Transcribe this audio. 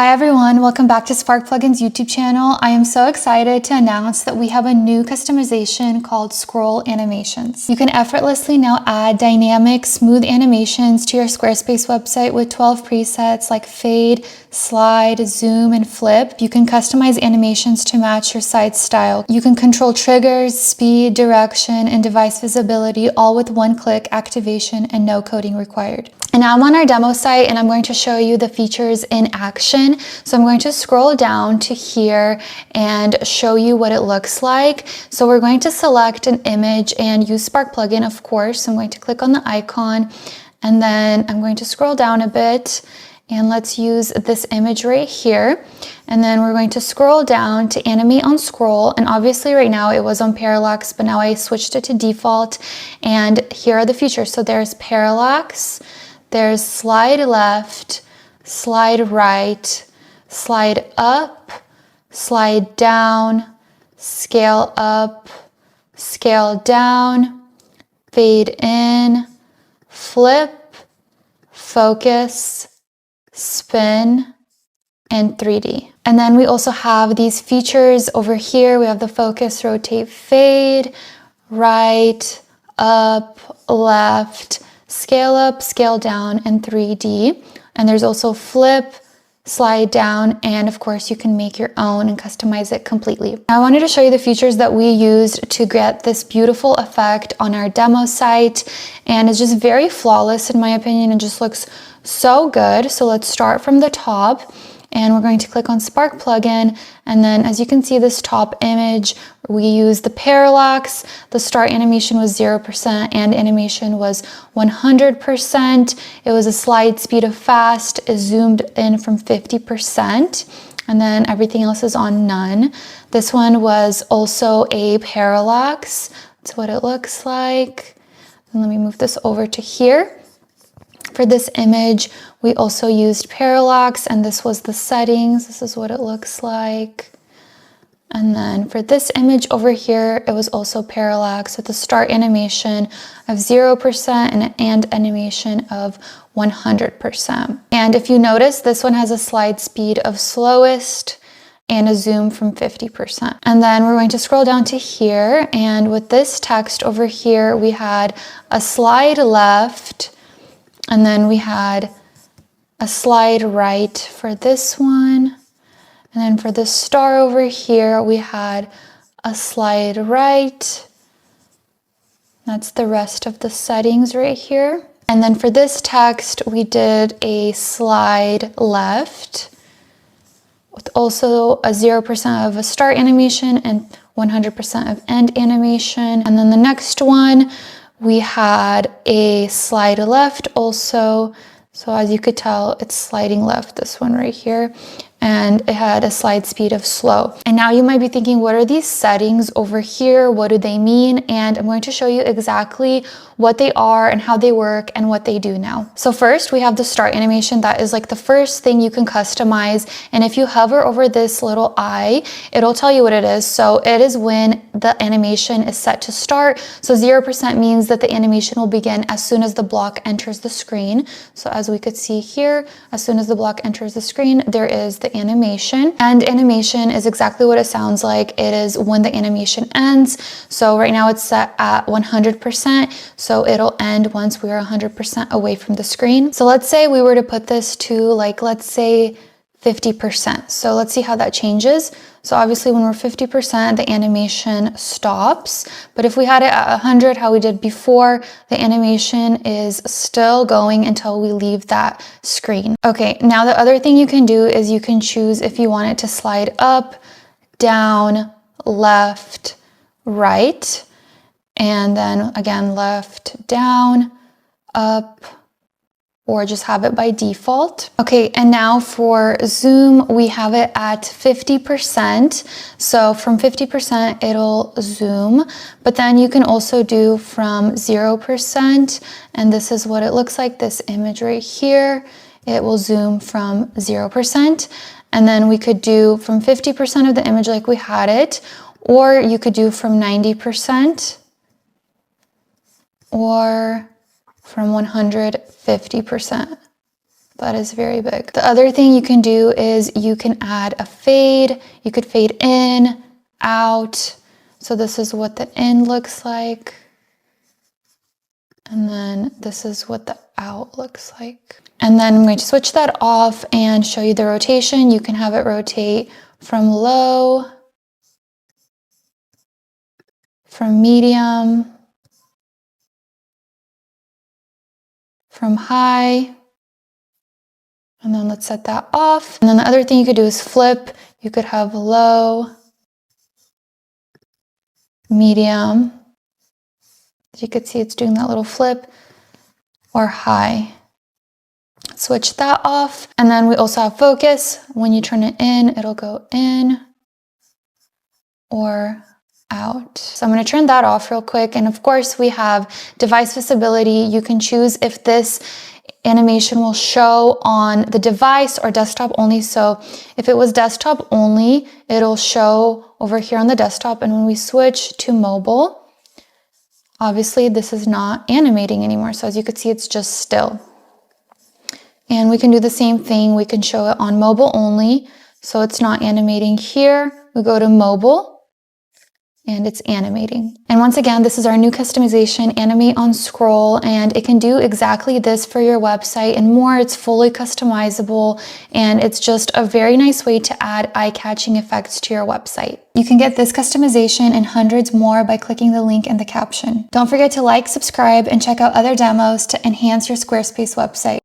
Hi everyone, welcome back to Spark Plugin's YouTube channel. I am so excited to announce that we have a new customization called Scroll Animations. You can effortlessly now add dynamic, smooth animations to your Squarespace website with 12 presets like fade, slide, zoom, and flip. You can customize animations to match your site's style. You can control triggers, speed, direction, and device visibility all with one-click activation and no coding required. And now I'm on our demo site and I'm going to show you the features in action. So I'm going to scroll down to here and show you what it looks like. So we're going to select an image and use Spark Plugin, of course. So I'm going to click on the icon and then I'm going to scroll down a bit and let's use this image right here. And then we're going to scroll down to animate on scroll. And obviously right now it was on parallax, but now I switched it to default. And here are the features. So there's parallax, there's slide left, slide right, slide up, slide down, scale up, scale down, fade in, flip, focus, spin, and 3D. And then we also have these features over here. We have the focus, rotate, fade, right, up, left, scale up, scale down, and 3D. And there's also flip, slide down, and of course you can make your own and customize it completely. I wanted to show you the features that we used to get this beautiful effect on our demo site, and it's just very flawless in my opinion. It just looks so good. So let's start from the top. And we're going to click on Spark Plugin. And then as you can see, this top image, we use the parallax. The start animation was 0% and animation was 100%. It was a slide speed of fast. It zoomed in from 50%. And then everything else is on none. This one was also a parallax. That's what it looks like. And let me move this over to here. For this image, we also used parallax, and this was the settings. This is what it looks like. And then for this image over here, it was also parallax with the start animation of 0% and animation of 100%. And if you notice, this one has a slide speed of slowest and a zoom from 50%. And then we're going to scroll down to here, and with this text over here, we had a slide left, and then we had a slide right for this one. And then for the star over here, we had a slide right. That's the rest of the settings right here. And then for this text, we did a slide left with also a 0% of a start animation and 100% of end animation. And then the next one, we had a slide left also. So as you could tell, it's sliding left, this one right here. And it had a slide speed of slow. And now you might be thinking, what are these settings over here? What do they mean? And I'm going to show you exactly what they are and how they work and what they do now. So first we have the start animation. That is like the first thing you can customize. And if you hover over this little eye, it'll tell you what it is. So it is when the animation is set to start. So 0% means that the animation will begin as soon as the block enters the screen. So as we could see here, as soon as the block enters the screen, there is the animation. And animation is exactly what it sounds like. It is when the animation ends. So right now it's set at 100%. So it'll end once we are 100% away from the screen. So let's say we were to put this to like, let's say 50%. So let's see how that changes. So obviously when we're 50%, the animation stops. But if we had it at 100, how we did before, the animation is still going until we leave that screen. Okay, now the other thing you can do is you can choose if you want it to slide up, down, left, right, and then again, left, down, up, or just have it by default. Okay, and now for zoom, we have it at 50%. So from 50%, it'll zoom, but then you can also do from 0%. And this is what it looks like, this image right here. It will zoom from 0%. And then we could do from 50% of the image like we had it, or you could do from 90%, or from 150%. That is very big. The other thing you can do is you can add a fade. You could fade in, out. So this is what the in looks like. And then this is what the out looks like. And then I'm going to switch that off and show you the rotation. You can have it rotate from low, from medium, from high. And then let's set that off. And then the other thing you could do is flip. You could have low, medium. As you could see, it's doing that little flip, or high. Switch that off. And then we also have focus. When you turn it in, it'll go in or out. So I'm going to turn that off real quick. And of course, we have device visibility. You can choose if this animation will show on the device or desktop only. So if it was desktop only, it'll show over here on the desktop. And when we switch to mobile, obviously this is not animating anymore. So as you can see, it's just still. And we can do the same thing. We can show it on mobile only. So it's not animating here. We go to mobile and it's animating. And once again, this is our new customization, Animate on Scroll, and it can do exactly this for your website and more. It's fully customizable, and it's just a very nice way to add eye-catching effects to your website. You can get this customization and hundreds more by clicking the link in the caption. Don't forget to like, subscribe, and check out other demos to enhance your Squarespace website.